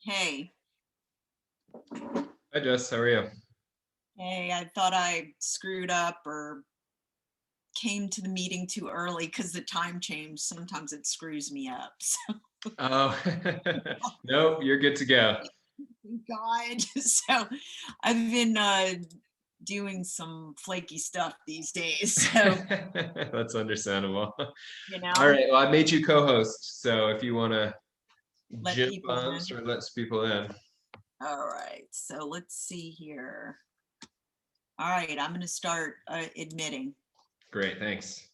Hey, Hi Jess, how are you? hey, I thought I screwed up or came to the meeting too early because the time change, sometimes it screws me up. Oh, no, you're good to go. So, God, so I've been doing some flaky stuff these days. So, That's understandable. you All know, right, well, I made you co-host, so if you want to let jump people on, in. start letting people in. All right, so let's see here. All right, I'm going to start admitting. Great, thanks.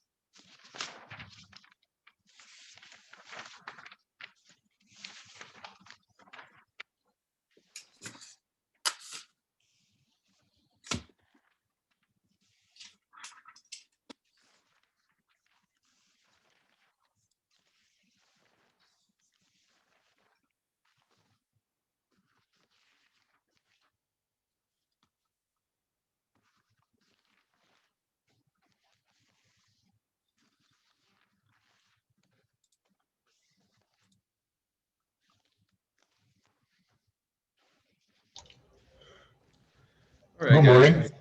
All right, Good morning. guys.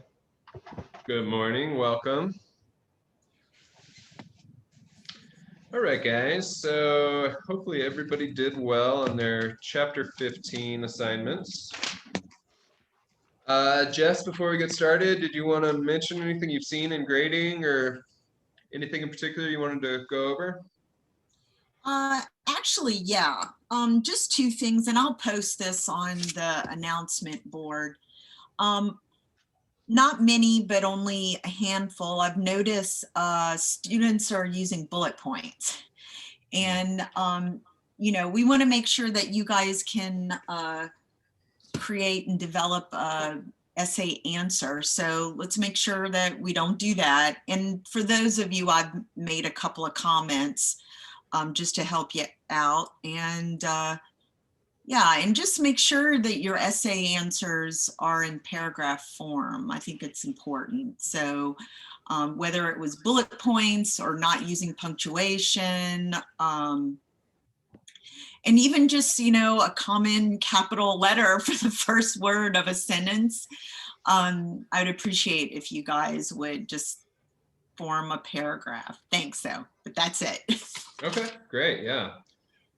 Good morning, welcome. All right, guys, so hopefully everybody did well on their chapter 15 assignments. Jess, before we get started, did you want to mention anything you've seen in grading or anything in particular you wanted to go over? Actually, yeah. Just two things, and I'll post this on the announcement board. Um, Not many, but only a handful. I've noticed students are using bullet points. And, we want to make sure that you guys can create and develop a essay answer. So let's make sure that we don't do that. And for those of you, I've made a couple of comments just to help you out. And yeah, and just make sure that your essay answers are in paragraph form. I think it's important. So whether it was bullet points or not using punctuation, and even just, a common capital letter for the first word of a sentence, I would appreciate if you guys would just form a paragraph. Thanks, though, but that's it. Okay, great. Yeah.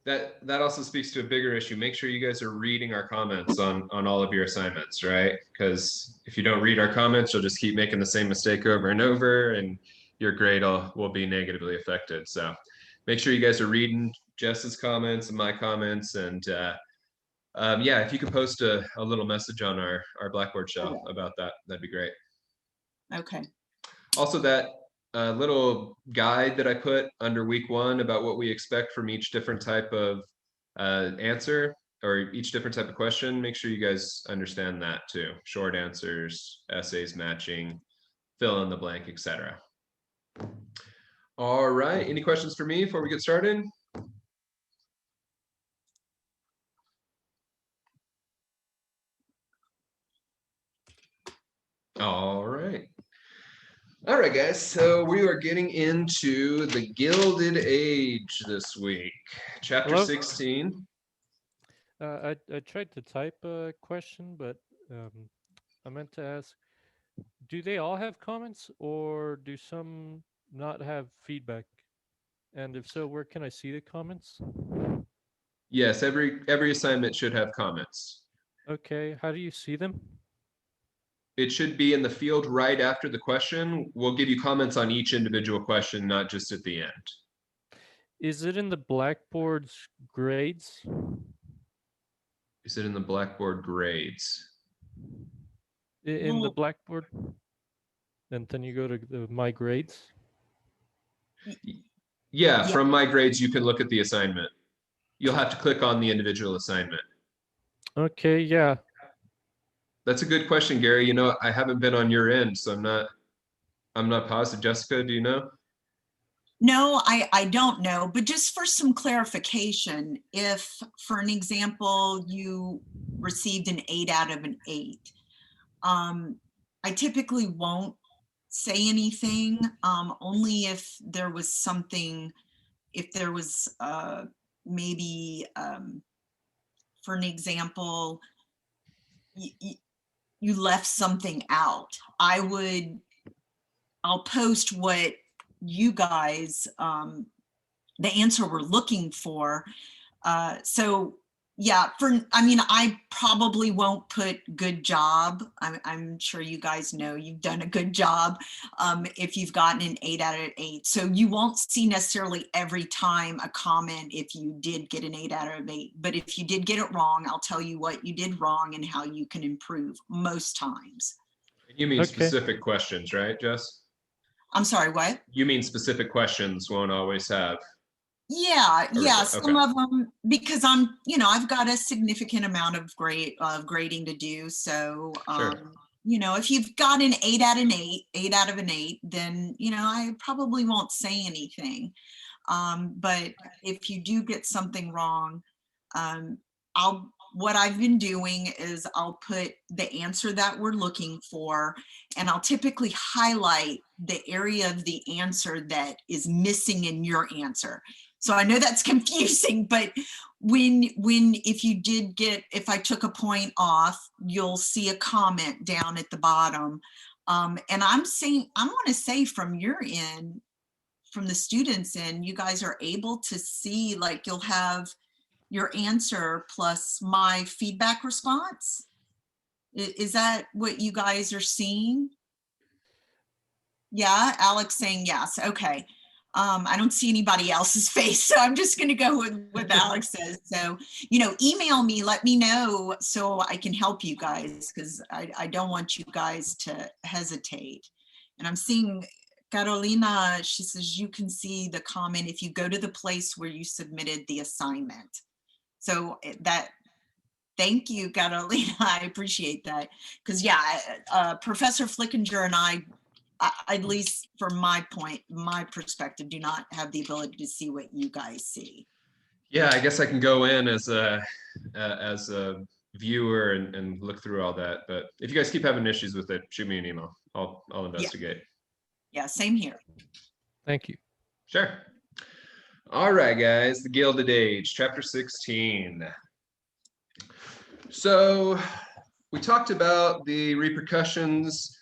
That also speaks to a bigger issue. Make sure you guys are reading our comments on all of your assignments, right? Because if you don't read our comments, you'll just keep making the same mistake over and over, and your grade will be negatively affected. So make sure you guys are reading Jess's comments and my comments, and yeah, if you could post a little message on our Blackboard shelf about that, that'd be great. Okay. Also, that little guide that I put under week 1 about what we expect from each different type of answer or each different type of question, make sure you guys understand that too. Short answers, essays matching, fill in the blank, etc. All right, any questions for me before we get started? All right. All right, guys. So we are getting into the Gilded Age this week, chapter Hello? 16. I tried to type a question, but I meant to ask, do they all have comments or do some not have feedback? And if so, where can I see the comments? Yes, every assignment should have comments. Okay, how do you see them? It should be in the field right after the question. We'll give you comments on each individual question, not just at the end. Is it in the Blackboard's grades? Is it in the Blackboard grades? In the Well, Blackboard? And then you go to my grades? Yeah, yeah. from my grades, you can look at the assignment. You'll have to click on the individual assignment. Okay, yeah. That's a good question, Gary. You know, I haven't been on your end, so I'm not positive. Jessica, do you know? No, I don't know, but just for some clarification, if, for an example, you received an 8 out of an 8, I typically won't say anything, only if there was something, if there was maybe for an example, you left something out. I'll post what you guys, the answer we're looking for. So yeah, I probably won't put good job. I'm sure you guys know you've done a good job if you've gotten an 8 out of 8. So you won't see necessarily every time a comment if you did get an 8 out of 8. But if you did get it wrong, I'll tell you what you did wrong and how you can improve most times. You mean Okay. specific questions, right, Jess? I'm sorry, what? You mean specific questions won't always have. Yeah, Okay. some of them, because I've got a significant amount of grading to do. So, Sure. if you've got an 8 out of an 8, then, I probably won't say anything. But if you do get something wrong, what I've been doing is I'll put the answer that we're looking for, and I'll typically highlight the area of the answer that is missing in your answer. So I know that's confusing, but if I took a point off, you'll see a comment down at the bottom. And I want to say from your end, from the students' end, you guys are able to see, like, you'll have your answer plus my feedback response. Is that what you guys are seeing? Yeah, Alex saying yes. Okay. I don't see anybody else's face, so I'm just going to go with what Alex says. So, email me, let me know so I can help you guys, because I don't want you guys to hesitate. And I'm seeing Carolina, she says you can see the comment if you go to the place where you submitted the assignment. So thank you, Carolina. I appreciate that. Because Professor Flickinger and I, at least from my perspective, do not have the ability to see what you guys see. Yeah, I guess I can go in as a viewer and look through all that. But if you guys keep having issues with it, shoot me an email. I'll investigate. Yeah, same here. Thank you. Sure. All right, guys, the Gilded Age, chapter 16. So we talked about the repercussions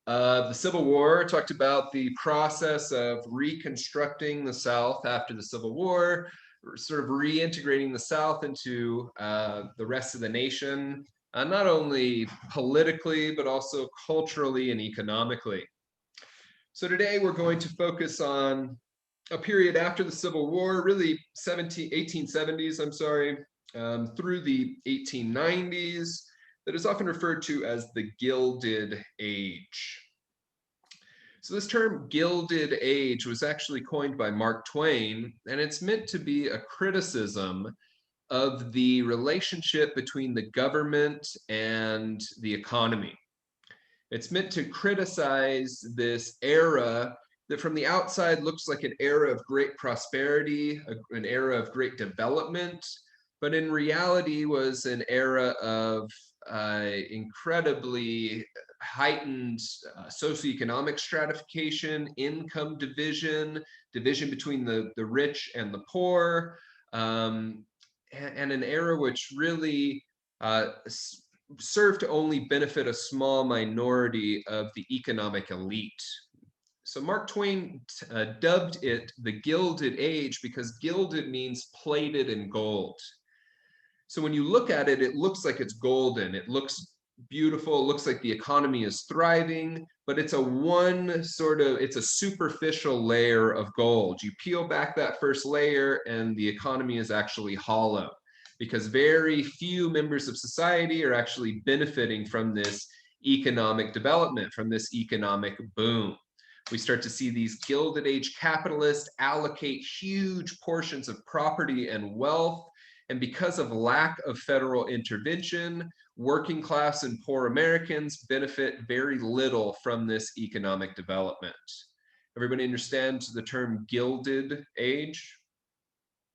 of the Civil War, talked about the process of reconstructing the South after the Civil War, sort of reintegrating the South into the rest of the nation, not only politically, but also culturally and economically. So today we're going to focus on a period after the Civil War, really 1870s, through the 1890s, that is often referred to as the Gilded Age. So this term Gilded Age was actually coined by Mark Twain, and it's meant to be a criticism of the relationship between the government and the economy. It's meant to criticize this era that from the outside looks like an era of great prosperity, an era of great development, but in reality was an era of incredibly heightened socioeconomic stratification, income division between the rich and the poor, and an era which really served to only benefit a small minority of the economic elite. So Mark Twain dubbed it the Gilded Age because gilded means plated in gold. So when you look at it, it looks like it's golden. It looks beautiful. It looks like the economy is thriving, but it's a superficial layer of gold. You peel back that first layer and the economy is actually hollow, because very few members of society are actually benefiting from this economic development, from this economic boom. We start to see these Gilded Age capitalists allocate huge portions of property and wealth, and because of lack of federal intervention, working class and poor Americans benefit very little from this economic development. Everybody understands the term Gilded Age?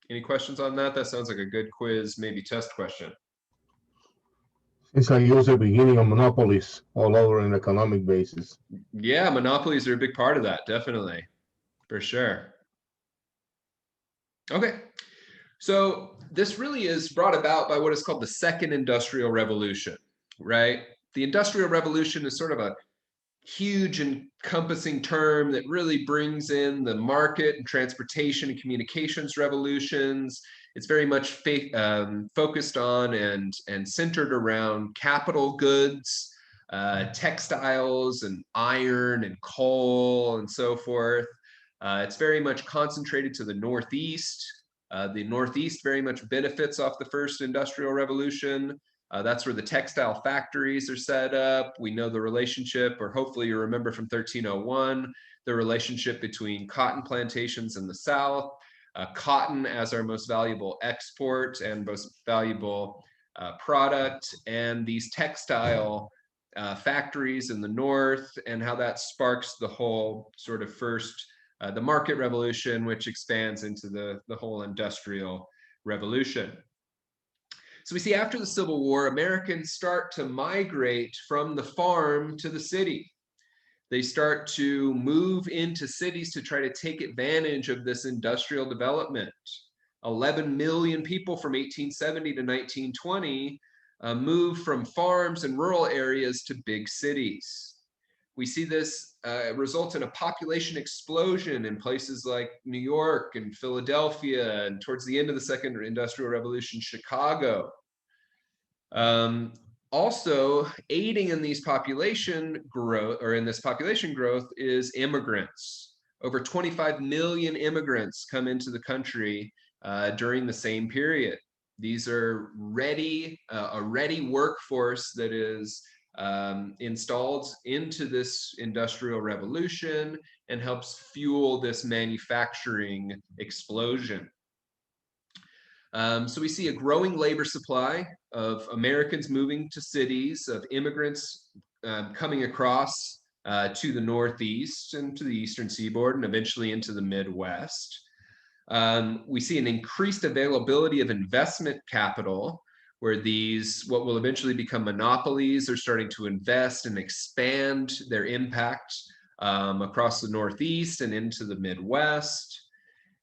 Any questions on that? That sounds like a good quiz, maybe test question. Since I use the beginning of monopolies all over an economic basis. Yeah, monopolies are a big part of that, definitely, for sure. Okay, so this really is brought about by what is called the Second Industrial Revolution, right? The Industrial Revolution is sort of a huge encompassing term that really brings in the market and transportation and communications revolutions. It's very much focused on and centered around capital goods, textiles and iron and coal and so forth. It's very much concentrated to the Northeast. The Northeast very much benefits off the first industrial revolution. That's where the textile factories are set up. We know the relationship, or hopefully you remember from 1301, the relationship between cotton plantations in the South, cotton as our most valuable export and most valuable product, and these textile factories in the North, and how that sparks the whole sort of first, the market revolution, which expands into the whole industrial revolution. So we see after the Civil War, Americans start to migrate from the farm to the city. They start to move into cities to try to take advantage of this industrial development. 11 million people from 1870 to 1920 moved from farms and rural areas to big cities. We see this result in a population explosion in places like New York and Philadelphia, and towards the end of the Second Industrial Revolution, Chicago. Also aiding in these population growth, or in this population growth, is immigrants. Over 25 million immigrants come into the country during the same period. These are a ready workforce that is installed into this industrial revolution and helps fuel this manufacturing explosion. So we see a growing labor supply of Americans moving to cities, of immigrants coming across to the Northeast and to the Eastern Seaboard, and eventually into the Midwest. We see an increased availability of investment capital, where these, what will eventually become monopolies, are starting to invest and expand their impact across the Northeast and into the Midwest.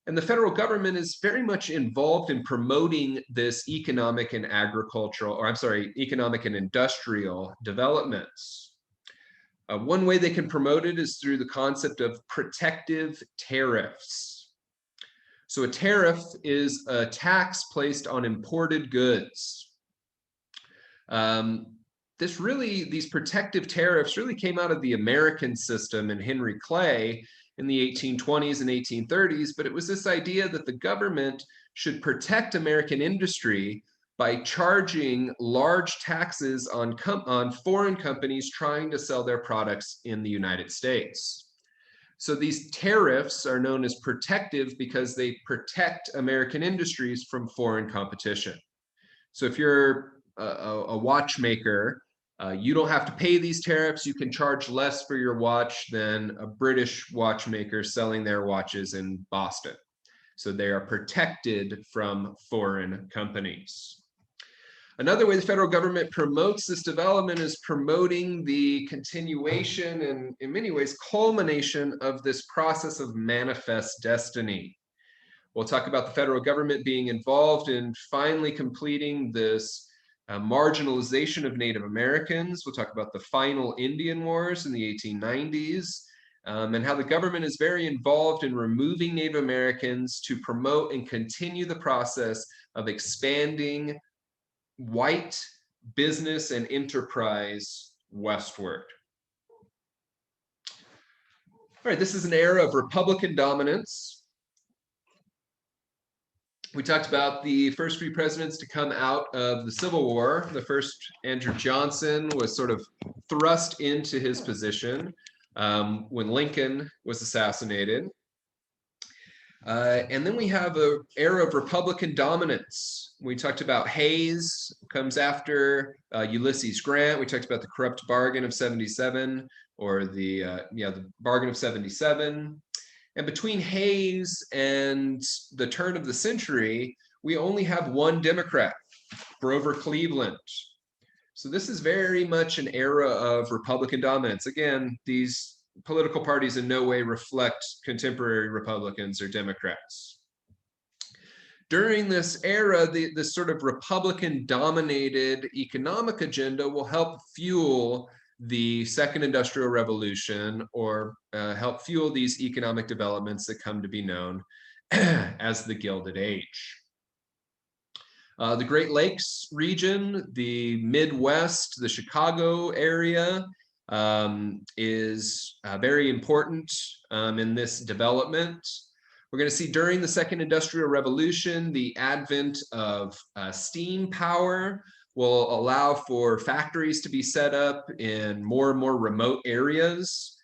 And the federal government is very much involved in promoting this economic and economic and industrial developments. One way they can promote it is through the concept of protective tariffs. So a tariff is a tax placed on imported goods. These protective tariffs really came out of the American system and Henry Clay in the 1820s and 1830s, but it was this idea that the government should protect American industry by charging large taxes on foreign companies trying to sell their products in the United States. So these tariffs are known as protective because they protect American industries from foreign competition. So if you're a watchmaker, you don't have to pay these tariffs. You can charge less for your watch than a British watchmaker selling their watches in Boston. So they are protected from foreign companies. Another way the federal government promotes this development is promoting the continuation and, in many ways, culmination of this process of manifest destiny. We'll talk about the federal government being involved in finally completing this marginalization of Native Americans. We'll talk about the final Indian Wars in the 1890s, and how the government is very involved in removing Native Americans to promote and continue the process of expanding white business and enterprise westward. All right, this is an era of Republican dominance. We talked about the first three presidents to come out of the Civil War. The first, Andrew Johnson, was sort of thrust into his position when Lincoln was assassinated. And then we have an era of Republican dominance. We talked about Hayes comes after Ulysses Grant. We talked about the corrupt bargain of 77, or the bargain of 77. And between Hayes and the turn of the century, we only have one Democrat, Grover Cleveland. So this is very much an era of Republican dominance. Again, these political parties in no way reflect contemporary Republicans or Democrats. during this era, this sort of Republican-dominated economic agenda will help fuel the second industrial revolution, or help fuel these economic developments that come to be known as the Gilded Age. The Great Lakes region, the Midwest, the Chicago area is very important in this development. We're going to see during the second industrial revolution, the advent of steam power will allow for factories to be set up in more and more remote areas.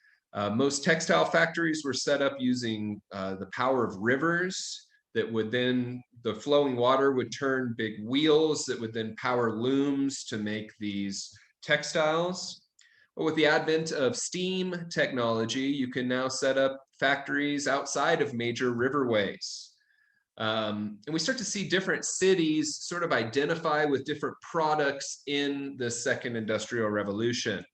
Most textile factories were set up using the power of rivers that would then, the flowing water would turn big wheels that would then power looms to make these textiles. But with the advent of steam technology, you can now set up factories outside of major riverways. And we start to see different cities sort of identify with different products in the second industrial revolution.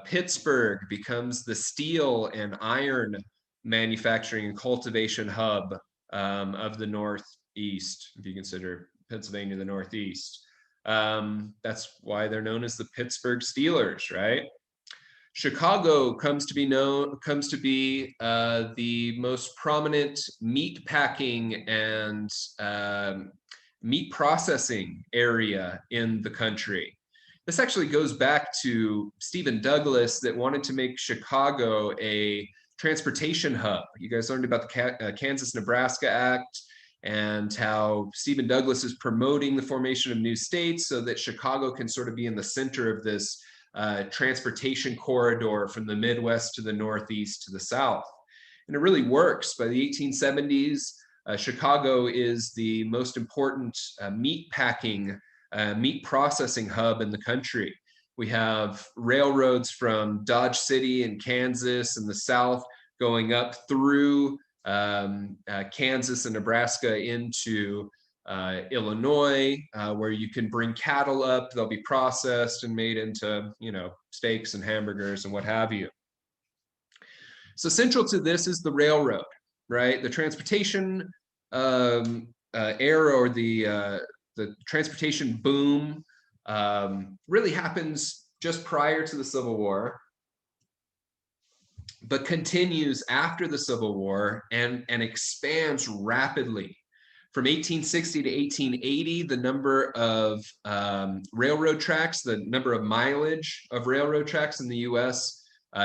Pittsburgh becomes the steel and iron manufacturing and cultivation hub of the Northeast, if you consider Pennsylvania the Northeast. That's why they're known as the Pittsburgh Steelers, right? Chicago comes to be the most prominent meat packing and meat processing area in the country. This actually goes back to Stephen Douglas, that wanted to make Chicago a transportation hub. You guys learned about the Kansas-Nebraska Act and how Stephen Douglas is promoting the formation of new states so that Chicago can sort of be in the center of this transportation corridor from the Midwest to the Northeast to the South. And it really works. By the 1870s, Chicago is the most important meat packing, meat processing hub in the country. We have railroads from Dodge City in Kansas in the South going up through Kansas and Nebraska into Illinois, where you can bring cattle up, they'll be processed and made into, you know, steaks and hamburgers and what have you. So central to this is the railroad, right? The transportation era, or the transportation boom really happens just prior to the Civil War, but continues after the Civil War and expands rapidly. From 1860 to 1880, the number of railroad tracks, the number of mileage of railroad tracks in the US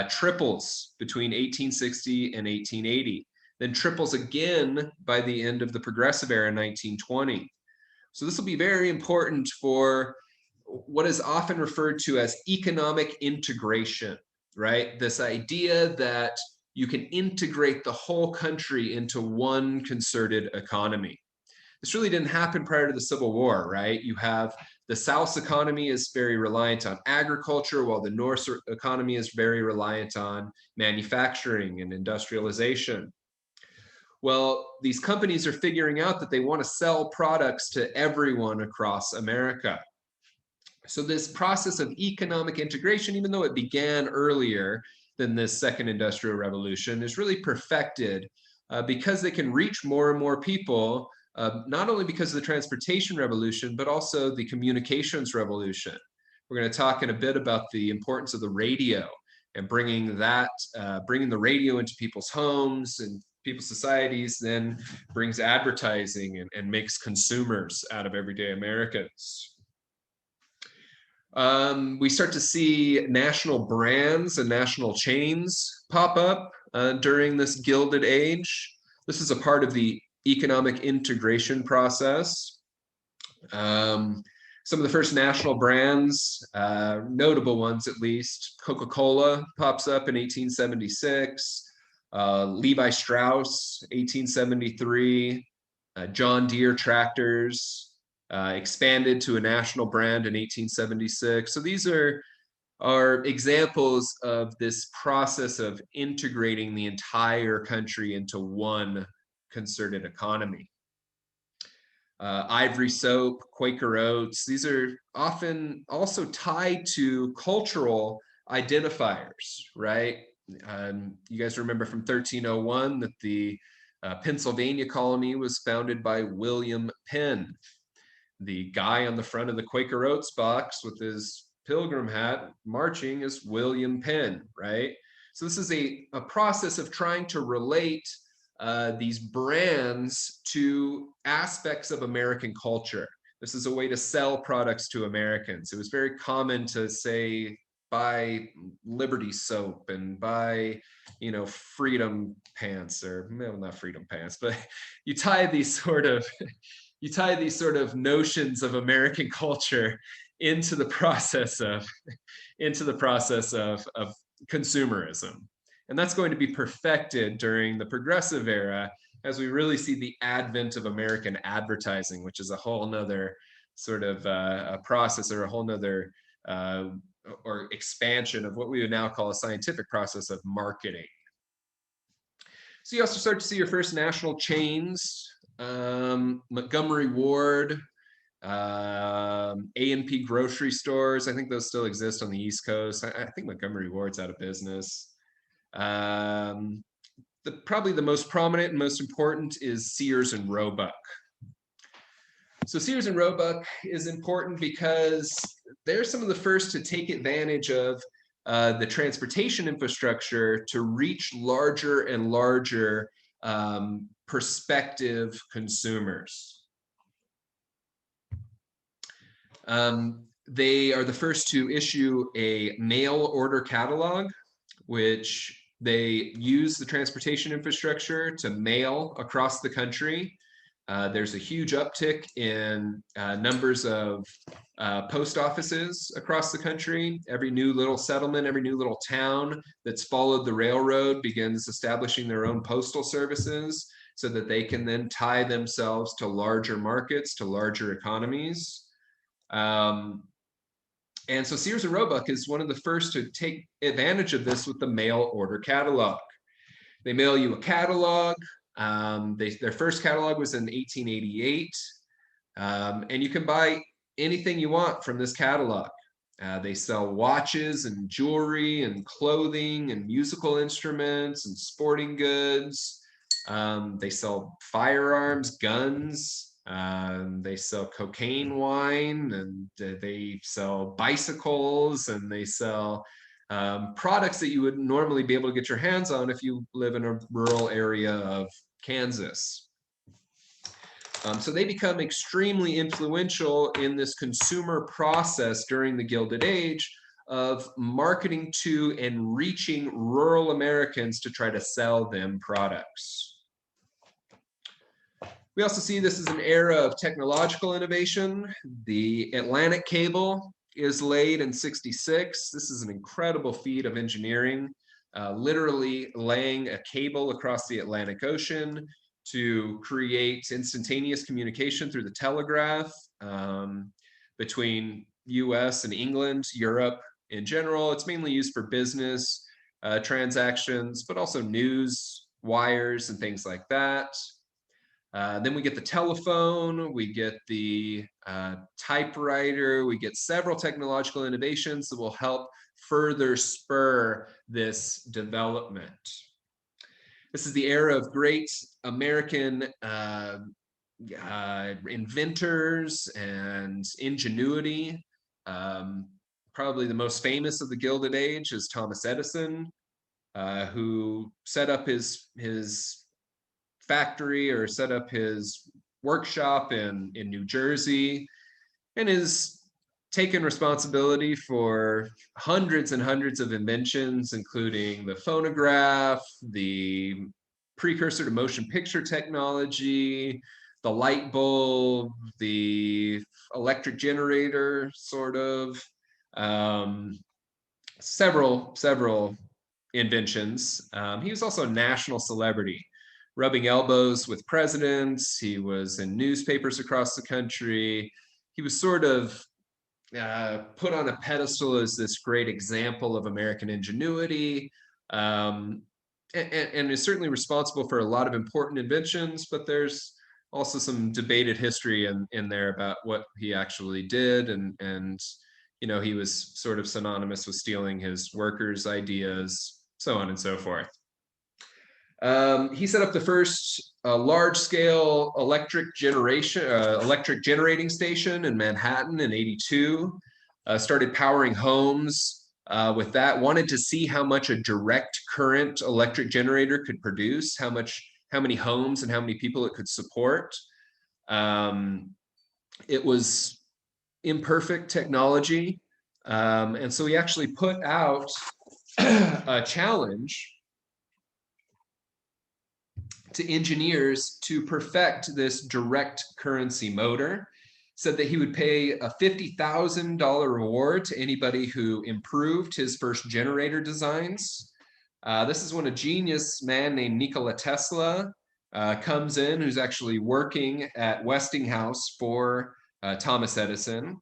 triples between 1860 and 1880, then triples again by the end of the Progressive Era in 1920. So this will be very important for what is often referred to as economic integration, right? This idea that you can integrate the whole country into one concerted economy. This really didn't happen prior to the Civil War, right? You have the South's economy is very reliant on agriculture, while the North's economy is very reliant on manufacturing and industrialization. Well, these companies are figuring out that they want to sell products to everyone across America. So this process of economic integration, even though it began earlier than this second industrial revolution, is really perfected because they can reach more and more people, not only because of the transportation revolution, but also the communications revolution. We're going to talk in a bit about the importance of the radio and bringing the radio into people's homes and people's societies, then brings advertising and makes consumers out of everyday Americans. We start to see national brands and national chains pop up during this Gilded Age. This is a part of the economic integration process. Some of the first national brands, notable ones at least, Coca-Cola pops up in 1876, Levi Strauss, 1873, John Deere tractors, expanded to a national brand in 1876. So these are examples of this process of integrating the entire country into one concerted economy. Ivory soap, Quaker Oats, these are often also tied to cultural identifiers, right? You guys remember from 1301 that the Pennsylvania colony was founded by William Penn. The guy on the front of the Quaker Oats box with his pilgrim hat marching is William Penn, right? So this is a process of trying to relate these brands to aspects of American culture. This is a way to sell products to Americans. It was very common to say, buy Liberty soap and buy, Freedom pants, or well, not Freedom pants, but you tie these sort of notions of American culture into the process of consumerism. And that's going to be perfected during the Progressive Era as we really see the advent of American advertising, which is a whole nother sort of a process, or a whole nother or expansion of what we would now call a scientific process of marketing. So you also start to see your first national chains, Montgomery Ward, A&P grocery stores. I think those still exist on the East Coast. I think Montgomery Ward's out of business. Probably the most prominent and most important is Sears and Roebuck. So Sears and Roebuck is important because they're some of the first to take advantage of the transportation infrastructure to reach larger and larger prospective consumers. They are the first to issue a mail order catalog, which they use the transportation infrastructure to mail across the country. There's a huge uptick in numbers of post offices across the country. Every new little settlement, every new little town that's followed the railroad begins establishing their own postal services so that they can then tie themselves to larger markets, to larger economies. And so Sears and Roebuck is one of the first to take advantage of this with the mail order catalog. They mail you a catalog. Their first catalog was in 1888. And you can buy anything you want from this catalog. They sell watches and jewelry and clothing and musical instruments and sporting goods. They sell firearms, guns. They sell cocaine wine, and they sell bicycles, and they sell products that you would normally be able to get your hands on if you live in a rural area of Kansas. So they become extremely influential in this consumer process during the Gilded Age of marketing to and reaching rural Americans to try to sell them products. We also see this as an era of technological innovation. The Atlantic cable is laid in '66. This is an incredible feat of engineering, literally laying a cable across the Atlantic Ocean to create instantaneous communication through the telegraph between US and England, Europe in general. It's mainly used for business transactions, but also news wires and things like that. Then we get the telephone, we get the typewriter, we get several technological innovations that will help further spur this development. This is the era of great American inventors and ingenuity. Probably the most famous of the Gilded Age is Thomas Edison, who set up his factory, or set up his workshop in New Jersey, and is taken responsibility for hundreds and hundreds of inventions, including the phonograph, the precursor to motion picture technology, the light bulb, the electric generator, sort of, several inventions. He was also a national celebrity, rubbing elbows with presidents. He was in newspapers across the country. He was sort of put on a pedestal as this great example of American ingenuity, and is certainly responsible for a lot of important inventions, but there's also some debated history in there about what he actually did, and he was sort of synonymous with stealing his workers' ideas, so on and so forth. He set up the first large-scale electric generating station in Manhattan in '82. Started powering homes with that. Wanted to see how much a direct current electric generator could produce, how many homes and how many people it could support. It was imperfect technology, and so he actually put out a challenge to engineers to perfect this direct currency motor. Said that he would pay a $50,000 reward to anybody who improved his first generator designs. This is when a genius man named Nikola Tesla comes in, who's actually working at Westinghouse for Thomas Edison,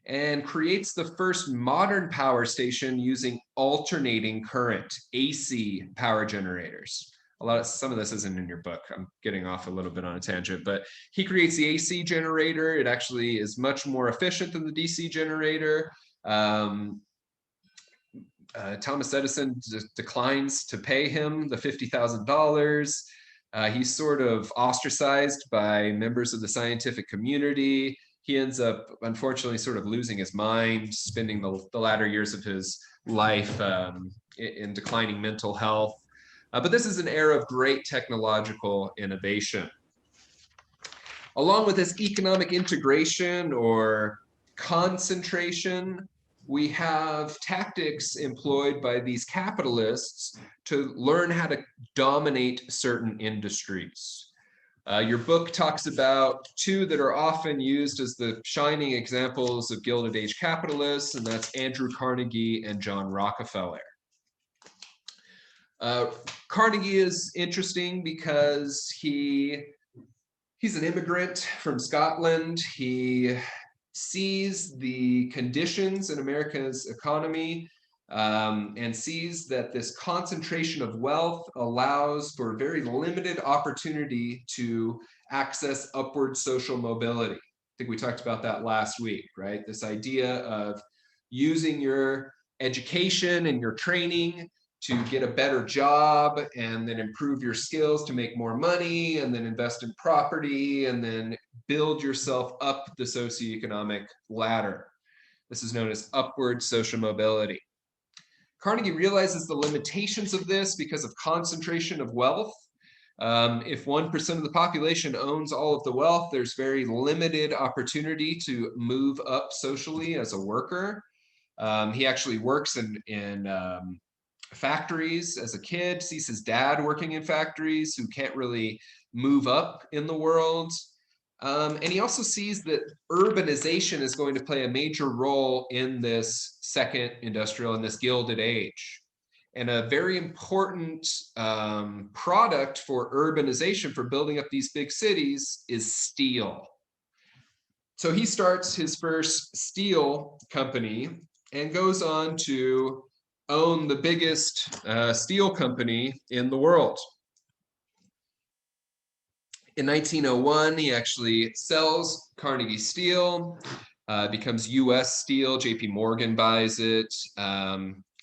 and creates the first modern power station using alternating current, AC power generators. Some of this isn't in your book. I'm getting off a little bit on a tangent, but he creates the AC generator. It actually is much more efficient than the DC generator. Thomas Edison declines to pay him the $50,000. He's sort of ostracized by members of the scientific community. He ends up, unfortunately, sort of losing his mind, spending the latter years of his life in declining mental health. But this is an era of great technological innovation. Along with this economic integration or concentration, we have tactics employed by these capitalists to learn how to dominate certain industries. Your book talks about two that are often used as the shining examples of Gilded Age capitalists, and that's Andrew Carnegie and John Rockefeller. Carnegie is interesting because he's an immigrant from Scotland. He sees the conditions in America's economy and sees that this concentration of wealth allows for very limited opportunity to access upward social mobility. I think we talked about that last week, right? This idea of using your education and your training to get a better job and then improve your skills to make more money and then invest in property and then build yourself up the socioeconomic ladder. This is known as upward social mobility. Carnegie realizes the limitations of this because of concentration of wealth. If 1% of the population owns all of the wealth, there's very limited opportunity to move up socially as a worker. He actually works in factories as a kid, sees his dad working in factories who can't really move up in the world. And he also sees that urbanization is going to play a major role in this second industrial, in this Gilded Age. And a very important product for urbanization, for building up these big cities, is steel. So he starts his first steel company and goes on to own the biggest steel company in the world. In 1901, he actually sells Carnegie Steel, becomes US Steel. JP Morgan buys it.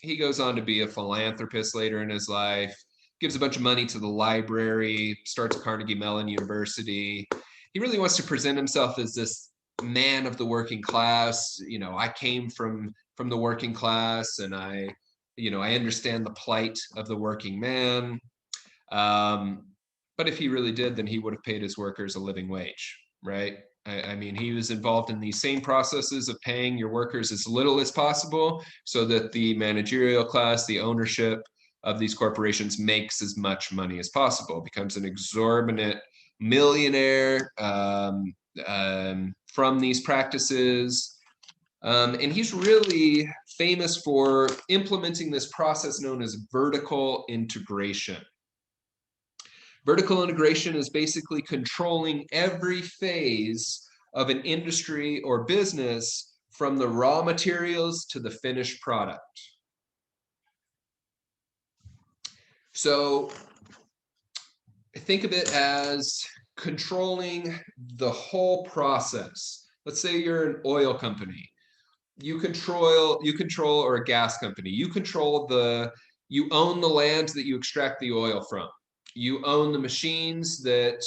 He goes on to be a philanthropist later in his life, gives a bunch of money to the library, starts Carnegie Mellon University. He really wants to present himself as this man of the working class. You know, I came from the working class, and I understand the plight of the working man. But if he really did, then he would have paid his workers a living wage, right? I mean, he was involved in these same processes of paying your workers as little as possible so that the managerial class, the ownership of these corporations, makes as much money as possible, becomes an exorbitant millionaire from these practices. And he's really famous for implementing this process known as vertical integration. Vertical integration is basically controlling every phase of an industry or business from the raw materials to the finished product. So think of it as controlling the whole process. Let's say you're an oil company. You control, or a gas company. You own the land that you extract the oil from. You own the machines that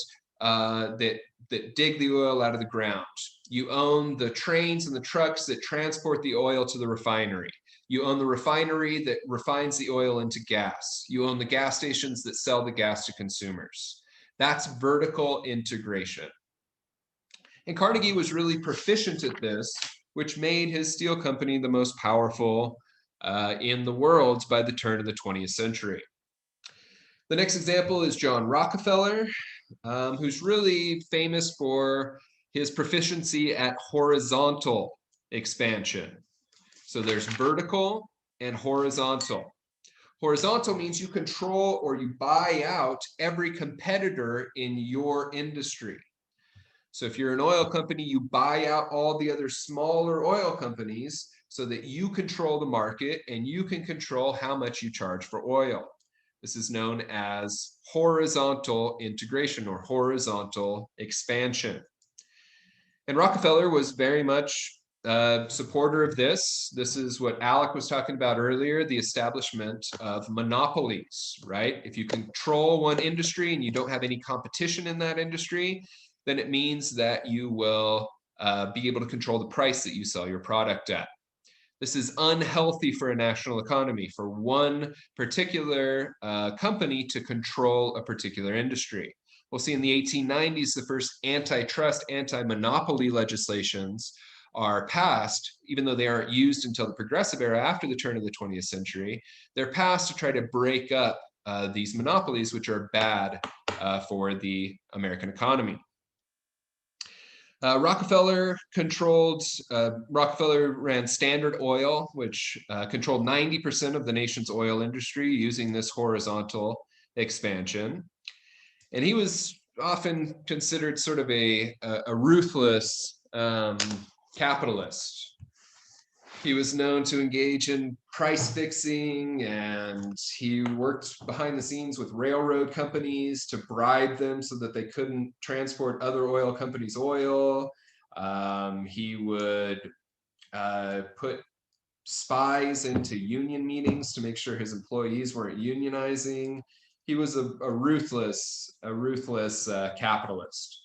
dig the oil out of the ground. You own the trains and the trucks that transport the oil to the refinery. You own the refinery that refines the oil into gas. You own the gas stations that sell the gas to consumers. That's vertical integration. And Carnegie was really proficient at this, which made his steel company the most powerful in the world by the turn of the 20th century. The next example is John Rockefeller, who's really famous for his proficiency at horizontal expansion. So there's vertical and horizontal. Horizontal means you control or you buy out every competitor in your industry. So if you're an oil company, you buy out all the other smaller oil companies so that you control the market and you can control how much you charge for oil. This is known as horizontal integration or horizontal expansion. And Rockefeller was very much a supporter of this. This is what Alec was talking about earlier, the establishment of monopolies, right? If you control one industry and you don't have any competition in that industry, then it means that you will be able to control the price that you sell your product at. This is unhealthy for a national economy, for one particular company to control a particular industry. We'll see in the 1890s, the first antitrust, anti-monopoly legislations are passed, even though they aren't used until the progressive era after the turn of the 20th century. They're passed to try to break up these monopolies, which are bad for the American economy. Rockefeller ran Standard Oil, which controlled 90% of the nation's oil industry using this horizontal expansion. And he was often considered sort of a ruthless capitalist. He was known to engage in price fixing, and he worked behind the scenes with railroad companies to bribe them so that they couldn't transport other oil companies' oil. He would put spies into union meetings to make sure his employees weren't unionizing. He was a ruthless capitalist.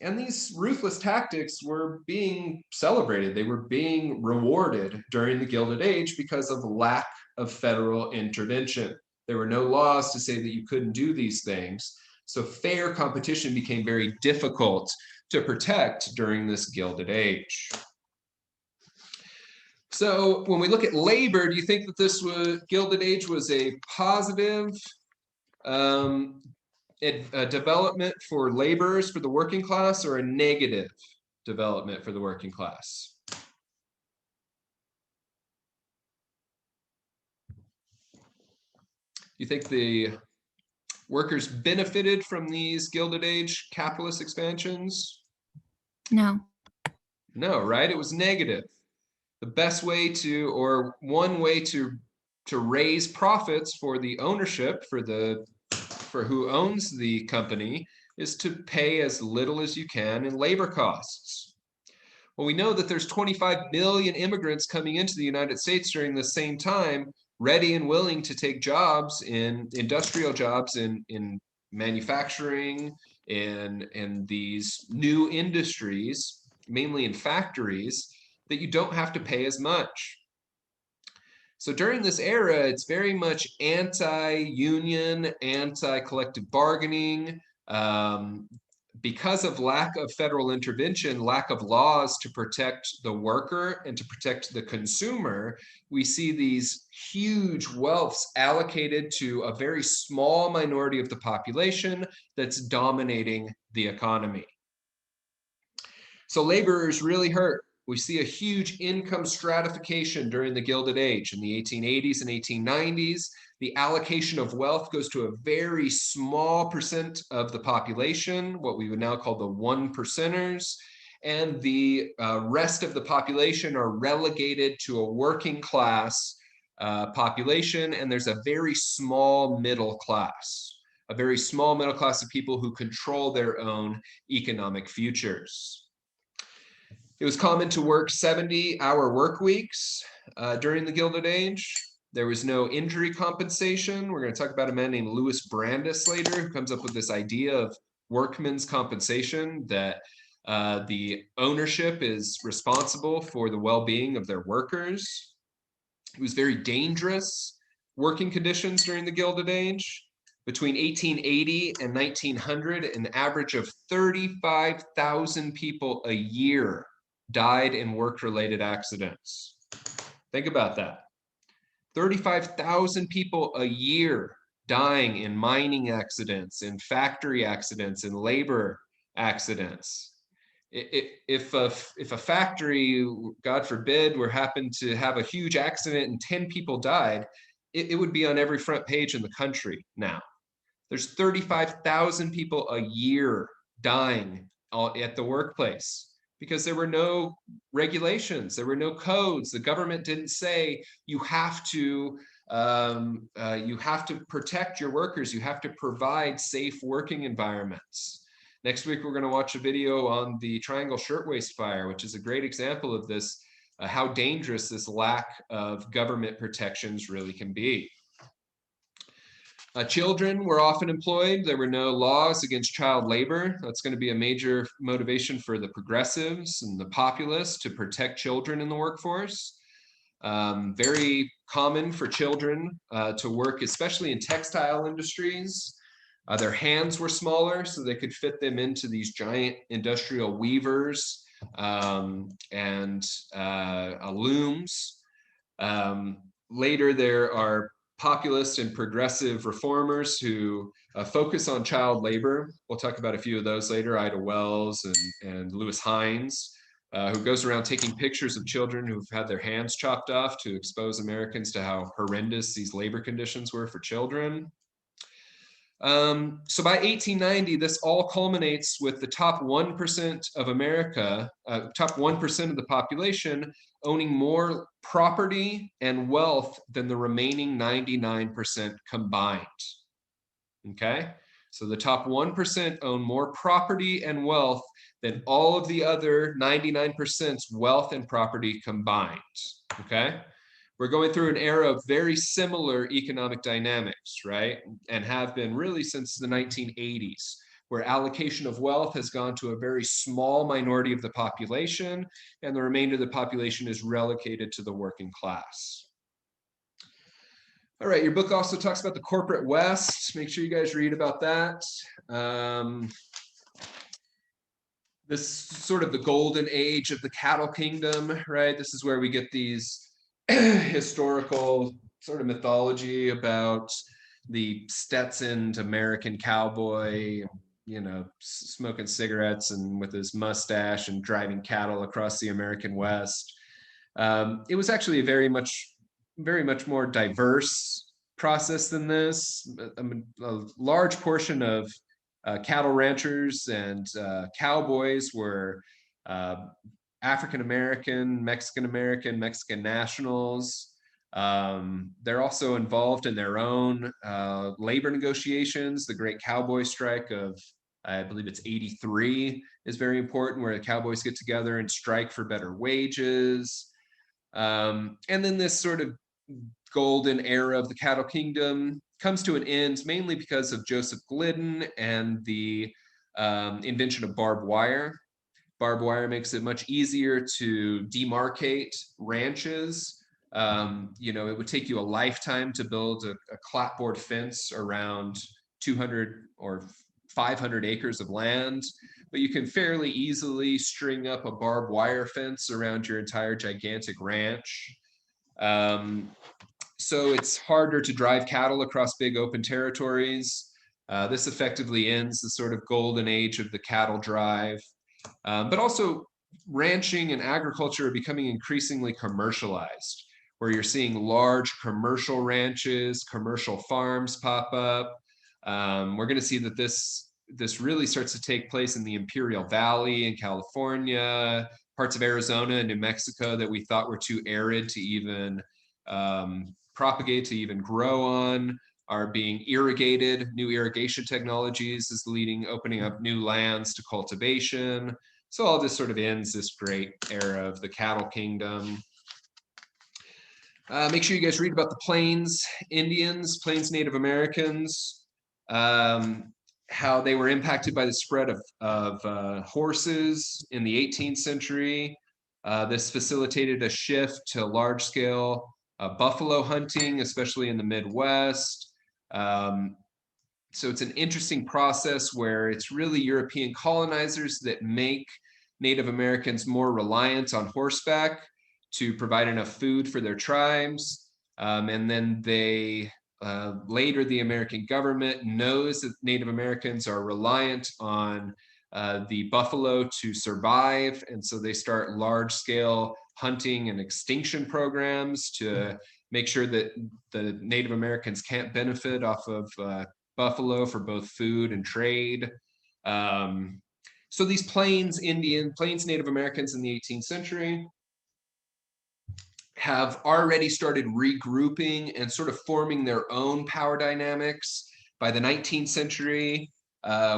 And these ruthless tactics were being celebrated. They were being rewarded during the Gilded Age because of lack of federal intervention. There were no laws to say that you couldn't do these things. So fair competition became very difficult to protect during this Gilded Age. So when we look at labor, do you think that this Gilded Age was a positive a development for laborers, for the working class, or a negative development for the working class? You think the workers benefited from these Gilded Age capitalist expansions? No. No, right? It was negative. The best way to, or one way to raise profits for the ownership, for who owns the company, is to pay as little as you can in labor costs. Well, we know that there's 25 million immigrants coming into the United States during the same time, ready and willing to take jobs in industrial jobs in manufacturing, in these new industries, mainly in factories, that you don't have to pay as much. So during this era, it's very much anti-union, anti-collective bargaining. Because of lack of federal intervention, lack of laws to protect the worker and to protect the consumer, we see these huge wealths allocated to a very small minority of the population that's dominating the economy. So laborers really hurt. We see a huge income stratification during the Gilded Age in the 1880s and 1890s. The allocation of wealth goes to a very small percent of the population, what we would now call the 1%ers, and the rest of the population are relegated to a working class population, and there's a very small middle class, a very small middle class of people who control their own economic futures. It was common to work 70-hour work weeks during the Gilded Age. There was no injury compensation. We're going to talk about a man named Louis Brandeis later, who comes up with this idea of workman's compensation, that the ownership is responsible for the well-being of their workers. It was very dangerous working conditions during the Gilded Age. Between 1880 and 1900, an average of 35,000 people a year died in work-related accidents. Think about that. 35,000 people a year dying in mining accidents, in factory accidents, in labor accidents. If a factory, God forbid, were happened to have a huge accident and 10 people died, it would be on every front page in the country now. There's 35,000 people a year dying at the workplace because there were no regulations, there were no codes. The government didn't say you have to protect your workers, you have to provide safe working environments. Next week, we're going to watch a video on the Triangle Shirtwaist Fire, which is a great example of this, how dangerous this lack of government protections really can be. Children were often employed. There were no laws against child labor. That's going to be a major motivation for the progressives and the populists to protect children in the workforce. Very common for children to work, especially in textile industries. Their hands were smaller, so they could fit them into these giant industrial weavers and looms. Later, there are populist and progressive reformers who focus on child labor. We'll talk about a few of those later, Ida Wells and Lewis Hines, who goes around taking pictures of children who've had their hands chopped off to expose Americans to how horrendous these labor conditions were for children. So by 1890, this all culminates with the top 1% of America, top 1% of the population owning more property and wealth than the remaining 99% combined. Okay, so the top 1% own more property and wealth than all of the other 99%'s wealth and property combined. Okay. We're going through an era of very similar economic dynamics, right? And have been really since the 1980s, where allocation of wealth has gone to a very small minority of the population, and the remainder of the population is relegated to the working class. All right, your book also talks about the corporate West. Make sure you guys read about that. This sort of the golden age of the cattle kingdom, right? This is where we get these historical sort of mythology about the Stetsoned American cowboy, you know, smoking cigarettes and with his mustache and driving cattle across the American West. It was actually a very much more diverse process than this. A large portion of cattle ranchers and cowboys were African-American, Mexican-American, Mexican nationals. They're also involved in their own labor negotiations. The Great Cowboy Strike of, I believe it's 83, is very important, where the cowboys get together and strike for better wages. And then this sort of golden era of the cattle kingdom comes to an end mainly because of Joseph Glidden and the invention of barbed wire. Barbed wire makes it much easier to demarcate ranches. You know, it would take you a lifetime to build a clapboard fence around 200 or 500 acres of land, but you can fairly easily string up a barbed wire fence around your entire gigantic ranch. So it's harder to drive cattle across big open territories. This effectively ends the sort of golden age of the cattle drive. But also ranching and agriculture are becoming increasingly commercialized, where you're seeing large commercial ranches, commercial farms pop up. We're going to see that this really starts to take place in the Imperial Valley in California, parts of Arizona and New Mexico that we thought were too arid to even propagate, to even grow on, are being irrigated. New irrigation technologies is opening up new lands to cultivation. So all this sort of ends this great era of the cattle kingdom. Make sure you guys read about the Plains Indians, Plains Native Americans, how they were impacted by the spread of horses in the 18th century. This facilitated a shift to large-scale buffalo hunting, especially in the Midwest. So it's an interesting process where it's really European colonizers that make Native Americans more reliant on horseback to provide enough food for their tribes. And then later the American government knows that Native Americans are reliant on the buffalo to survive. And so they start large scale hunting and extinction programs to make sure that the Native Americans can't benefit off of buffalo for both food and trade. So these Plains Native Americans in the 18th century have already started regrouping and sort of forming their own power dynamics. By the 19th century,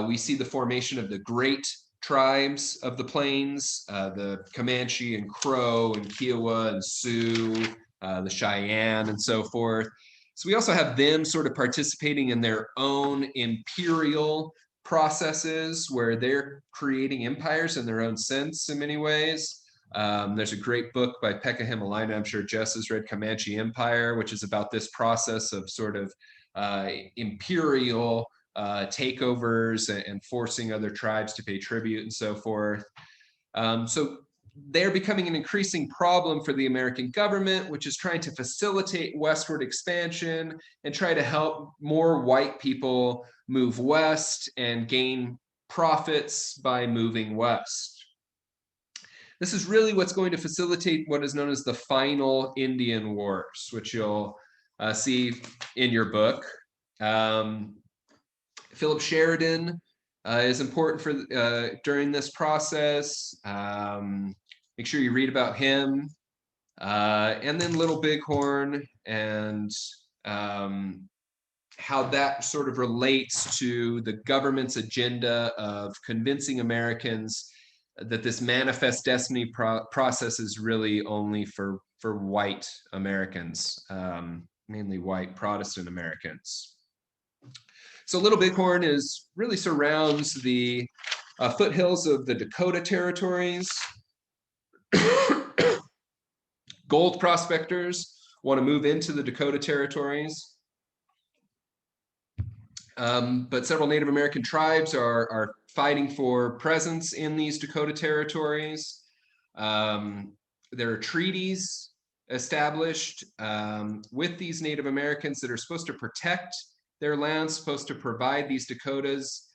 we see the formation of the great tribes of the Plains, the Comanche and Crow and Kiowa and Sioux, the Cheyenne and so forth. So we also have them sort of participating in their own imperial processes where they're creating empires in their own sense in many ways. There's a great book by Pekka Himalainen, I'm sure Jess has read, Comanche Empire, which is about this process of sort of imperial takeovers and forcing other tribes to pay tribute and so forth. So they're becoming an increasing problem for the American government, which is trying to facilitate westward expansion and try to help more white people move west and gain profits by moving west. This is really what's going to facilitate what is known as the final Indian Wars, which you'll see in your book. Philip Sheridan is important for during this process. Make sure you read about him. And then Little Bighorn and how that sort of relates to the government's agenda of convincing Americans that this manifest destiny process is really only for white Americans, mainly white Protestant Americans. So Little Bighorn really surrounds the foothills of the Dakota Territories. Gold prospectors want to move into the Dakota Territories. But several Native American tribes are fighting for presence in these Dakota Territories. There are treaties established with these Native Americans that are supposed to protect their land, supposed to provide these Dakotas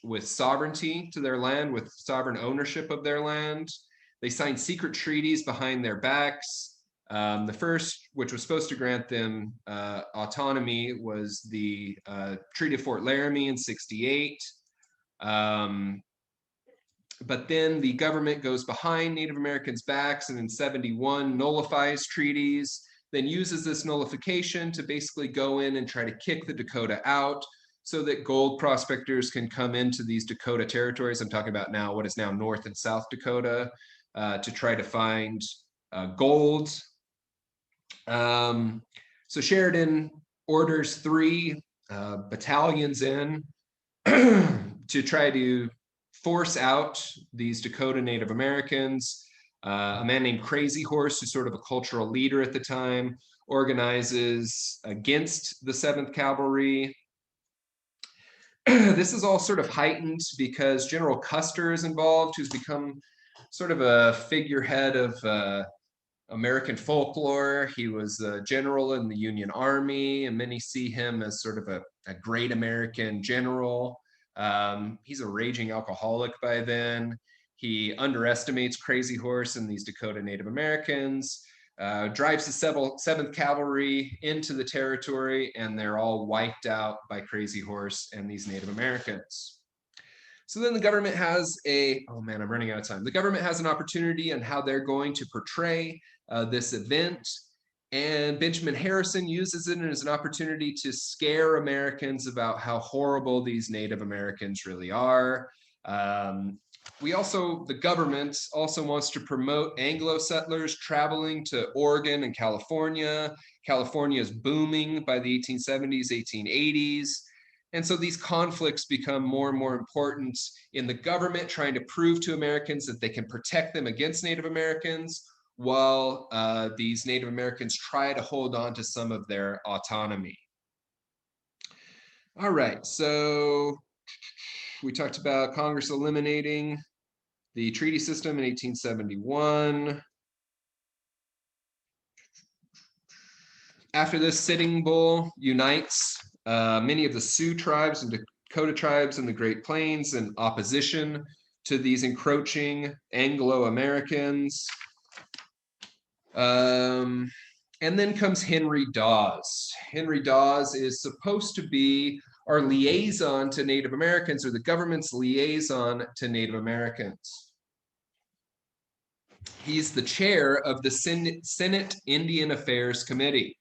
with sovereignty to their land, with sovereign ownership of their land. They signed secret treaties behind their backs. The first, which was supposed to grant them autonomy, was the Treaty of Fort Laramie in '68. But then the government goes behind Native Americans' backs and in '71 nullifies treaties, then uses this nullification to basically go in and try to kick the Dakota out so that gold prospectors can come into these Dakota territories. I'm talking about now what is now North and South Dakota to try to find gold. So Sheridan orders 3 battalions in to try to force out these Dakota Native Americans. A man named Crazy Horse, who's sort of a cultural leader at the time, organizes against the 7th Cavalry. This is all sort of heightened because General Custer is involved, who's become sort of a figurehead of American folklore. He was a general in the Union Army, and many see him as sort of a great American general. He's a raging alcoholic by then. He underestimates Crazy Horse and these Dakota Native Americans, drives the 7th Cavalry into the territory, and they're all wiped out by Crazy Horse and these Native Americans. So then the government has oh man, I'm running out of time. The government has an opportunity on how they're going to portray this event. And Benjamin Harrison uses it as an opportunity to scare Americans about how horrible these Native Americans really are. The government also wants to promote Anglo settlers traveling to Oregon and California. California is booming by the 1870s, 1880s. And so these conflicts become more and more important in the government trying to prove to Americans that they can protect them against Native Americans, while these Native Americans try to hold on to some of their autonomy. All right, so we talked about Congress eliminating the treaty system in 1871. After this, Sitting Bull unites many of the Sioux tribes and Dakota tribes in the Great Plains in opposition to these encroaching Anglo-Americans. And then comes Henry Dawes. Henry Dawes is supposed to be our liaison to Native Americans, or the government's liaison to Native Americans. He's the chair of the Senate Indian Affairs Committee.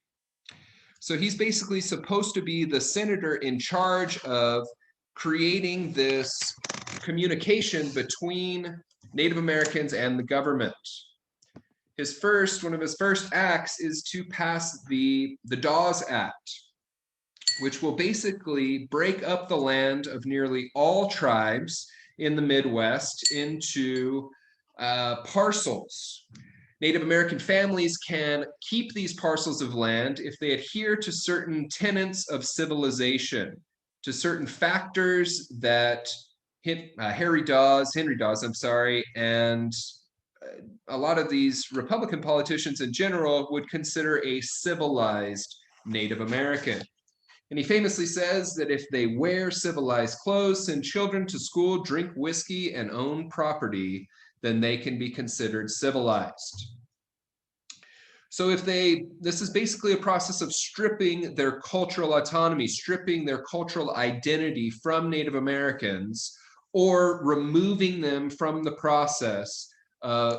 So he's basically supposed to be the senator in charge of creating this communication between Native Americans and the government. One of his first acts is to pass the Dawes Act, which will basically break up the land of nearly all tribes in the Midwest into parcels. Native American families can keep these parcels of land if they adhere to certain tenets of civilization, to certain factors that Henry Dawes, and a lot of these Republican politicians in general would consider a civilized Native American. And he famously says that if they wear civilized clothes, send children to school, drink whiskey, and own property, then they can be considered civilized. So this is basically a process of stripping their cultural autonomy, stripping their cultural identity from Native Americans, or removing them from the process,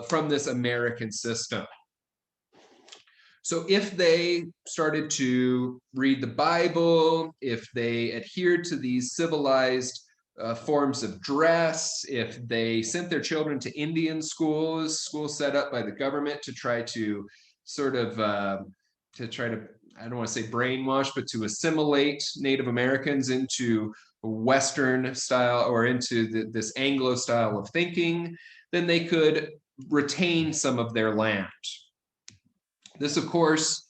from this American system. So if they started to read the Bible, if they adhered to these civilized forms of dress, if they sent their children to Indian schools set up by the government to try to I don't want to say brainwash, but to assimilate Native Americans into Western style or into this Anglo style of thinking, then they could retain some of their land. This, of course,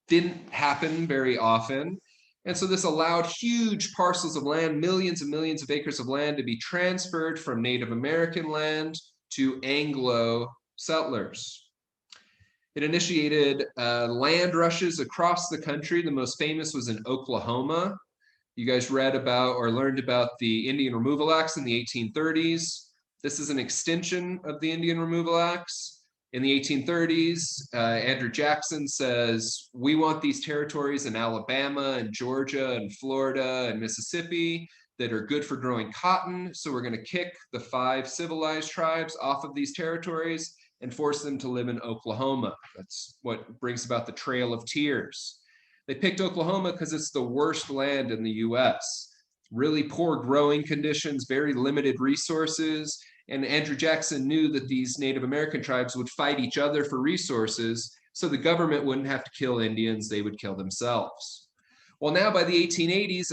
didn't happen very often. And so this allowed huge parcels of land, millions and millions of acres of land, to be transferred from Native American land to Anglo settlers. It initiated land rushes across the country. The most famous was in Oklahoma. You guys read about or learned about the Indian Removal Acts in the 1830s. This is an extension of the Indian Removal Acts. In the 1830s, Andrew Jackson says, we want these territories in Alabama and Georgia and Florida and Mississippi that are good for growing cotton. So we're going to kick the 5 civilized tribes off of these territories and force them to live in Oklahoma. That's what brings about the Trail of Tears. They picked Oklahoma because it's the worst land in the US. Really poor growing conditions, very limited resources. And Andrew Jackson knew that these Native American tribes would fight each other for resources, so the government wouldn't have to kill Indians, they would kill themselves. Well, now by the 1880s,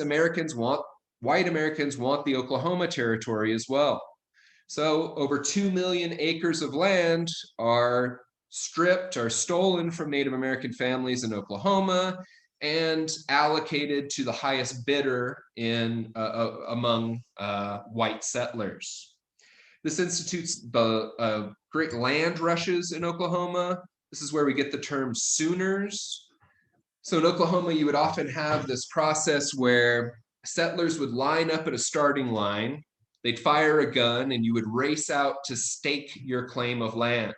white Americans want the Oklahoma territory as well. So over 2 million acres of land are stolen from Native American families in Oklahoma and allocated to the highest bidder among white settlers. This institutes the great land rushes in Oklahoma. This is where we get the term Sooners. So in Oklahoma, you would often have this process where settlers would line up at a starting line, they'd fire a gun, and you would race out to stake your claim of land.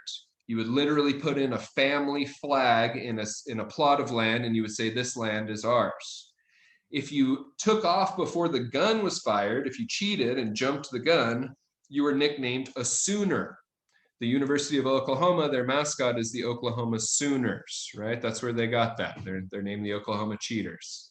You would literally put in a family flag in a plot of land, and you would say, this land is ours. If you took off before the gun was fired, if you cheated and jumped the gun, you were nicknamed a Sooner. The University of Oklahoma, their mascot is the Oklahoma Sooners, right? That's where they got that. They're named the Oklahoma Cheaters.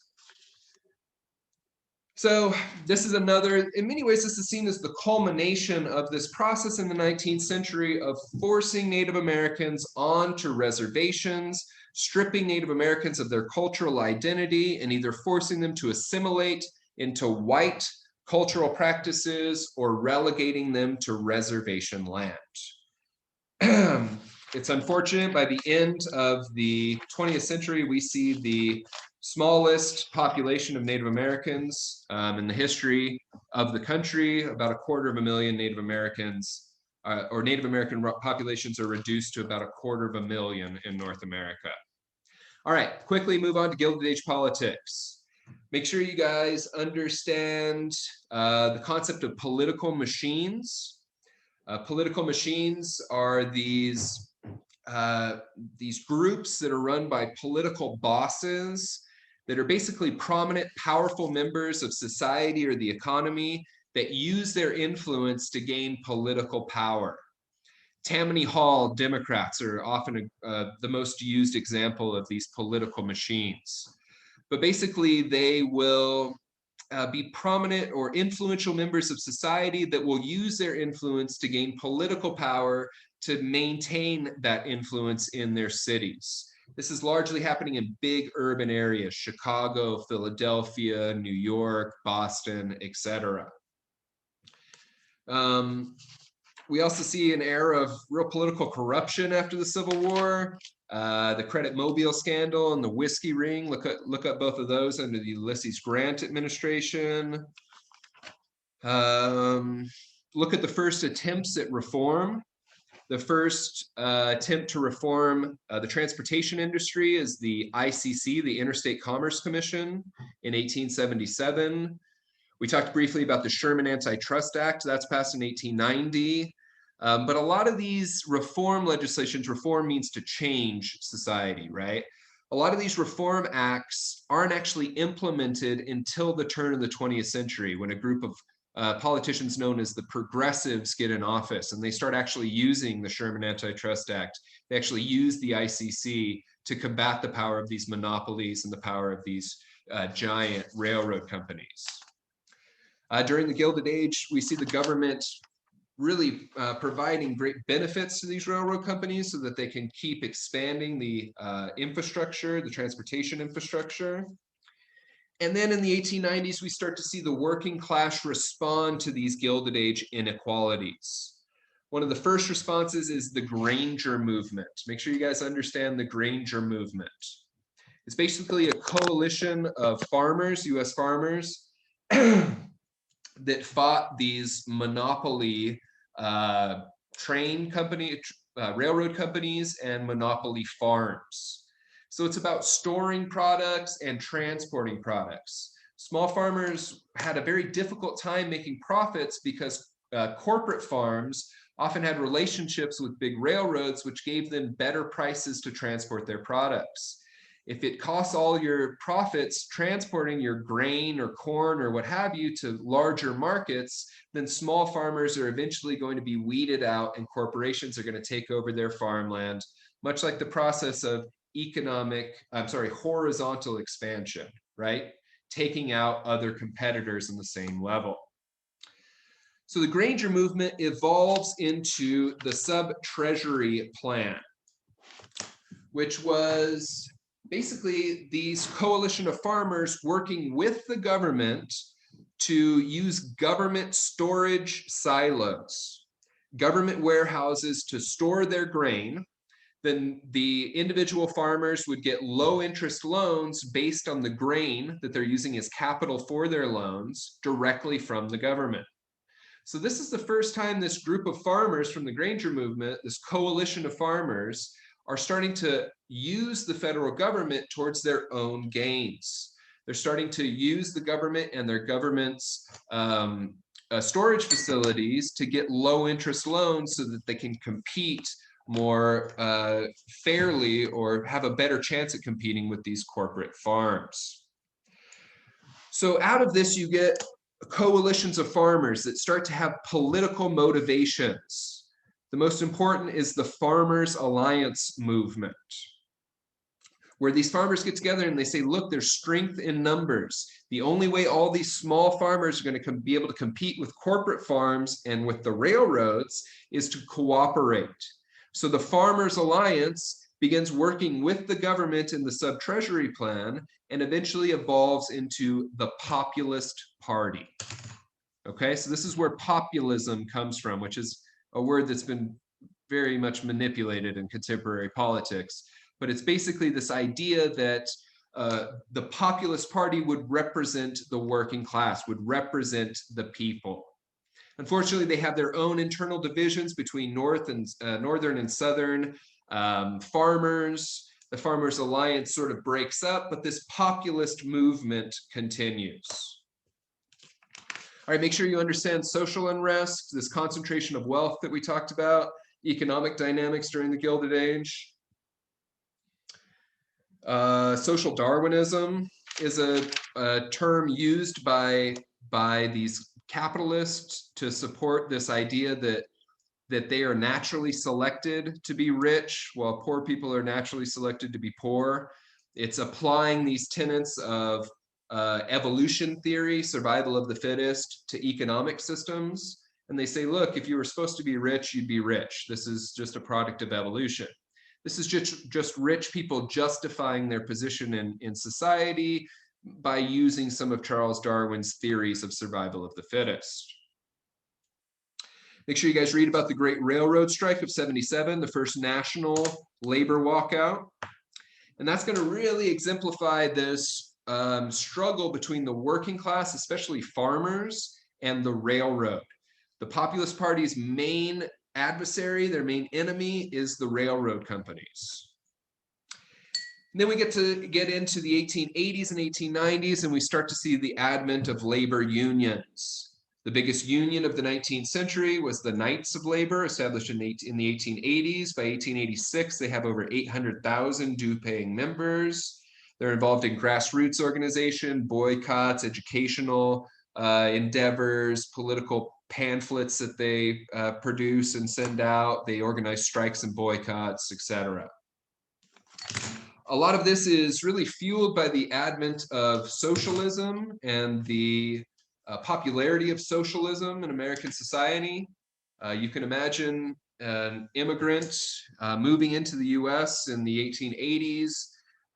So this is another, in many ways, this is seen as the culmination of this process in the 19th century of forcing Native Americans onto reservations, stripping Native Americans of their cultural identity, and either forcing them to assimilate into white cultural practices or relegating them to reservation land. It's unfortunate by the end of the 20th century, we see the smallest population of Native Americans in the history of the country. About 250,000 Native Americans or Native American populations are reduced to about 250,000 in North America. All right, quickly move on to Gilded Age politics. Make sure you guys understand the concept of political machines. Political machines are these groups that are run by political bosses that are basically prominent, powerful members of society or the economy that use their influence to gain political power. Tammany Hall Democrats are often the most used example of these political machines. But basically, they will be prominent or influential members of society that will use their influence to gain political power to maintain that influence in their cities. This is largely happening in big urban areas, Chicago, Philadelphia, New York, Boston, etc. We also see an era of real political corruption after the Civil War, the Credit Mobile scandal and the whiskey ring. Look up both of those under the Ulysses Grant administration. Look at the first attempts at reform. The first attempt to reform the transportation industry is the ICC, the Interstate Commerce Commission, in 1877. We talked briefly about the Sherman Antitrust Act. That's passed in 1890. But a lot of these reform legislations, reform means to change society, right? A lot of these reform acts aren't actually implemented until the turn of the 20th century, when a group of politicians known as the progressives get in office and they start actually using the Sherman Antitrust Act. They actually use the ICC to combat the power of these monopolies and the power of these giant railroad companies. During the Gilded Age, we see the government really providing great benefits to these railroad companies so that they can keep expanding the infrastructure, the transportation infrastructure. And then in the 1890s, we start to see the working class respond to these Gilded Age inequalities. One of the first responses is the Granger movement. Make sure you guys understand the Granger movement. It's basically a coalition of farmers, US farmers, that fought these monopoly train company, railroad companies and monopoly farms. So it's about storing products and transporting products. Small farmers had a very difficult time making profits because corporate farms often had relationships with big railroads, which gave them better prices to transport their products. If it costs all your profits transporting your grain or corn or what have you to larger markets, then small farmers are eventually going to be weeded out and corporations are going to take over their farmland, much like the process of horizontal expansion, right? Taking out other competitors in the same level. So the Granger movement evolves into the sub-treasury plan, which was basically these coalition of farmers working with the government to use government storage silos, government warehouses to store their grain. Then the individual farmers would get low interest loans based on the grain that they're using as capital for their loans directly from the government. So this is the first time this group of farmers from the Granger movement, this coalition of farmers, are starting to use the federal government towards their own gains. They're starting to use the government and their government's storage facilities to get low interest loans so that they can compete more fairly or have a better chance at competing with these corporate farms. So out of this, you get coalitions of farmers that start to have political motivations. The most important is the Farmers Alliance movement. where these farmers get together and they say, look, there's strength in numbers. The only way all these small farmers are going to be able to compete with corporate farms and with the railroads is to cooperate. So the Farmers Alliance begins working with the government in the sub-treasury plan and eventually evolves into the Populist Party. Okay, so this is where populism comes from, which is a word that's been very much manipulated in contemporary politics. But it's basically this idea that the Populist Party would represent the working class, would represent the people. Unfortunately, they have their own internal divisions between northern and southern farmers. The Farmers Alliance sort of breaks up, but this populist movement continues. All right, make sure you understand social unrest, this concentration of wealth that we talked about, economic dynamics during the Gilded Age. Social Darwinism is a term used by these capitalists to support this idea that they are naturally selected to be rich, while poor people are naturally selected to be poor. It's applying these tenets of evolution theory, survival of the fittest, to economic systems. And they say, look, if you were supposed to be rich, you'd be rich. This is just a product of evolution. This is just rich people justifying their position in society by using some of Charles Darwin's theories of survival of the fittest. Make sure you guys read about the Great Railroad Strike of '77, the first national labor walkout. And that's going to really exemplify this struggle between the working class, especially farmers, and the railroad. The Populist Party's main adversary, their main enemy, is the railroad companies. And then we get into the 1880s and 1890s, and we start to see the advent of labor unions. The biggest union of the 19th century was the Knights of Labor, established in the 1880s. By 1886, they have over 800,000 due-paying members. They're involved in grassroots organization, boycotts, educational endeavors, political pamphlets that they produce and send out. They organize strikes and boycotts, etc. A lot of this is really fueled by the advent of socialism and the popularity of socialism in American society. You can imagine an immigrant moving into the US in the 1880s.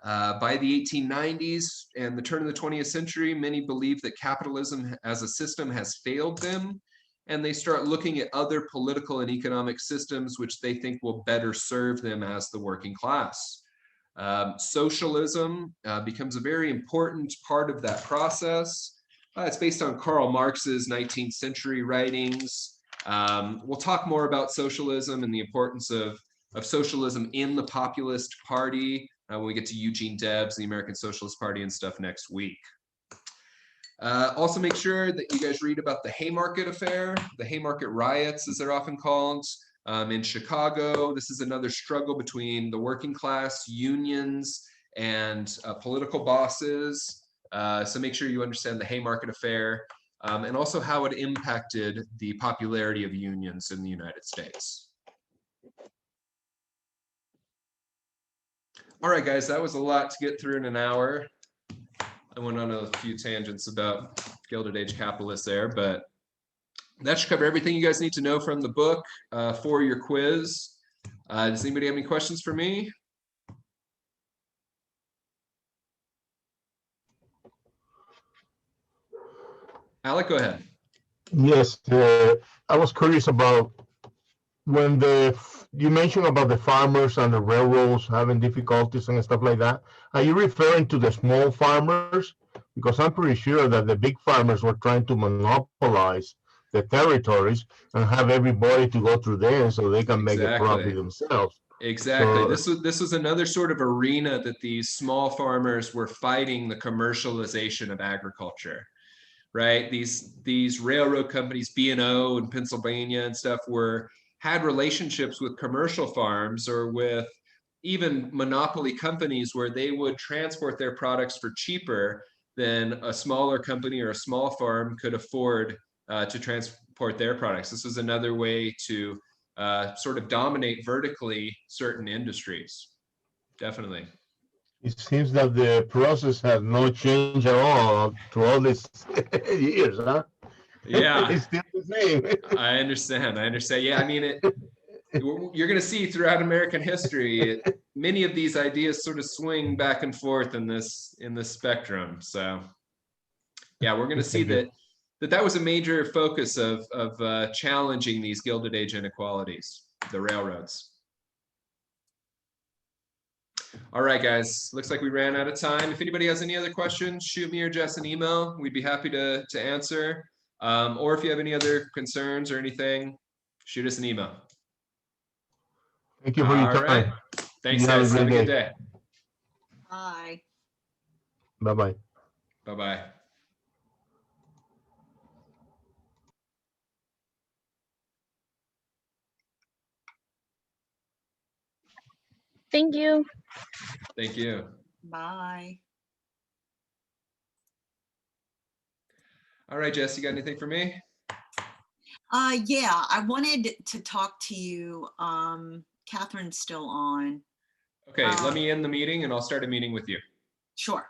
By the 1890s and the turn of the 20th century, many believe that capitalism as a system has failed them, and they start looking at other political and economic systems which they think will better serve them as the working class. Socialism becomes a very important part of that process. It's based on Karl Marx's 19th century writings. We'll talk more about socialism and the importance of socialism in the Populist Party when we get to Eugene Debs, the American Socialist Party, and stuff next week. Also make sure that you guys read about the Haymarket Affair, the Haymarket Riots, as they're often called, in Chicago. This is another struggle between the working class, unions, and political bosses. So make sure you understand the Haymarket Affair and also how it impacted the popularity of unions in the United States. All right, guys, that was a lot to get through in an hour. I went on a few tangents about Gilded Age capitalists there, but that should cover everything you guys need to know from the book for your quiz. Does anybody have any questions for me? Alec, go ahead. Yes, I was curious about when you mentioned about the farmers and the railroads having difficulties and stuff like that. Are you referring to the small farmers? Because I'm pretty sure that the big farmers were trying to monopolize the territories and have everybody to go through there so they can make a profit themselves. Exactly. So, this was another sort of arena that these small farmers were fighting the commercialization of agriculture. Right? These railroad companies, B&O in Pennsylvania and stuff, had relationships with commercial farms or with even monopoly companies where they would transport their products for cheaper than a smaller company or a small farm could afford to transport their products. This was another way to sort of dominate vertically certain industries. Definitely. it seems that the process has no change at all through all these years, huh? Yeah, It's still the same. I understand. I understand. Yeah, I mean, you're going to see throughout American history, many of these ideas sort of swing back and forth in this spectrum. So, yeah, we're going to see that was a major focus of challenging these Gilded Age inequalities, the railroads. All right, guys. Looks like we ran out of time. If anybody has any other questions, shoot me or Jess an email. We'd be happy to answer. Or if you have any other concerns or anything, shoot us an email. Thank you for your All right. time. Thanks, You have a guys. great Have a good day. day. Bye. Bye-bye. Bye-bye. Thank you. Thank you. Bye. All right, Jess, you got anything for me? Yeah, I wanted to talk to you. Catherine's still on. Okay, let me end the meeting and I'll start a meeting with you. Sure.